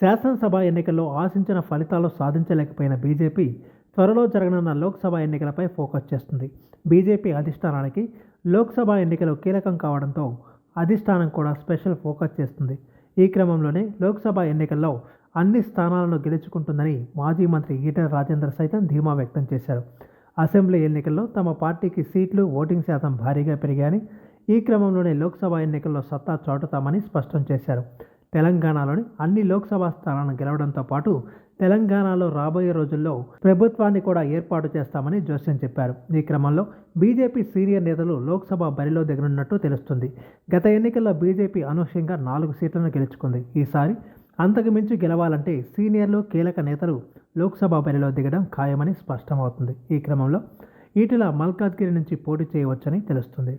శాసనసభ ఎన్నికల్లో ఆశించిన ఫలితాలు సాధించలేకపోయిన బీజేపీ త్వరలో జరగనున్న లోక్సభ ఎన్నికలపై ఫోకస్ చేస్తుంది. బీజేపీ అధిష్టానానికి లోక్సభ ఎన్నికలు కీలకం కావడంతో అధిష్టానం కూడా స్పెషల్ ఫోకస్ చేస్తుంది. ఈ క్రమంలోనే లోక్సభ ఎన్నికల్లో అన్ని స్థానాలను గెలుచుకుంటుందని మాజీ మంత్రి ఈటెల రాజేందర్ సైతం ధీమా వ్యక్తం చేశారు. అసెంబ్లీ ఎన్నికల్లో తమ పార్టీకి సీట్లు, ఓటింగ్ శాతం భారీగా పెరిగాయని, ఈ క్రమంలోనే లోక్సభ ఎన్నికల్లో సత్తా చాటుతామని స్పష్టం చేశారు. తెలంగాణలోని అన్ని లోక్సభ స్థానాలను గెలవడంతో పాటు తెలంగాణలో రాబోయే రోజుల్లో ప్రభుత్వాన్ని కూడా ఏర్పాటు చేస్తామని జోస్యం చెప్పారు. ఈ క్రమంలో బీజేపీ సీనియర్ నేతలు లోక్సభ బరిలో దిగనున్నట్టు తెలుస్తుంది. గత ఎన్నికల్లో బీజేపీ అనూహ్యంగా 4 సీట్లను గెలుచుకుంది. ఈసారి అంతకు మించి గెలవాలంటే సీనియర్లు, కీలక నేతలు లోక్సభ బరిలో దిగడం ఖాయమని స్పష్టమవుతుంది. ఈ క్రమంలో ఈటెల మల్కాజ్గిరి నుంచి పోటీ చేయవచ్చని తెలుస్తుంది.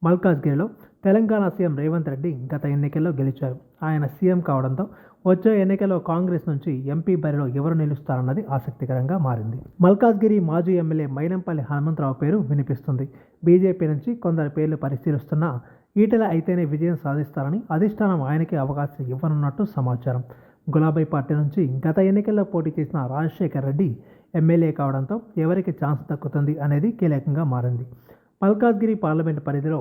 మల్కాజ్గిరిలో తెలంగాణ సీఎం రేవంత్ రెడ్డి గత ఎన్నికల్లో గెలిచారు. ఆయన సీఎం కావడంతో వచ్చే ఎన్నికల్లో కాంగ్రెస్ నుంచి ఎంపీ బరిలో ఎవరు నిలుస్తారన్నది ఆసక్తికరంగా మారింది. మల్కాజ్గిరి మాజీ ఎమ్మెల్యే మైనంపల్లి హనుమంతరావు పేరు వినిపిస్తుంది. బీజేపీ నుంచి కొందరి పేర్లు పరిశీలిస్తున్నా ఈటెల అయితేనే విజయం సాధిస్తారని అధిష్టానం ఆయనకే అవకాశం ఇవ్వనున్నట్టు సమాచారం. గులాబీ పార్టీ నుంచి గత ఎన్నికల్లో పోటీ చేసిన రాజశేఖర్ రెడ్డి ఎమ్మెల్యే కావడంతో ఎవరికి ఛాన్స్ దక్కుతుంది అనేది కీలకంగా మారింది. మల్కాజ్గిరి పార్లమెంటు పరిధిలో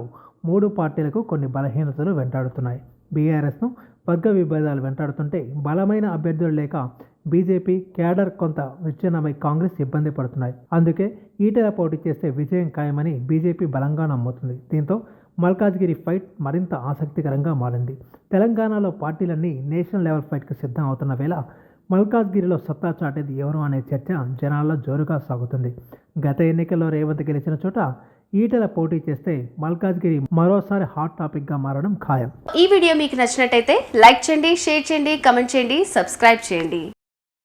3 పార్టీలకు కొన్ని బలహీనతలు వెంటాడుతున్నాయి. బీఆర్ఎస్ను వర్గ విభేదాలు వెంటాడుతుంటే బలమైన అభ్యర్థులు లేక బీజేపీ క్యాడర్ కొంత విచ్ఛిన్నమై కాంగ్రెస్ ఇబ్బంది పడుతున్నాయి. అందుకే ఈటెల పోటీ చేస్తే విజయం ఖాయమని బీజేపీ బలంగా నమ్ముతుంది. దీంతో మల్కాజ్గిరి ఫైట్ మరింత ఆసక్తికరంగా మారింది. తెలంగాణలో పార్టీలన్నీ నేషనల్ లెవెల్ ఫైట్కు సిద్ధం అవుతున్న వేళ మల్కాజ్గిరిలో సత్తా చాటేది ఎవరు అనే చర్చ జనాల్లో జోరుగా సాగుతుంది. గత ఎన్నికల్లో రేవంత్ గెలిచిన చోట ఈటెల పోటీ చేస్తే మల్కాజ్గిరి మరోసారి హాట్ టాపిక్గా మారడం ఖాయం. ఈ వీడియో మీకు నచ్చినట్టయితే లైక్ చేయండి, షేర్ చేయండి, కమెంట్ చేయండి, సబ్స్క్రైబ్ చేయండి.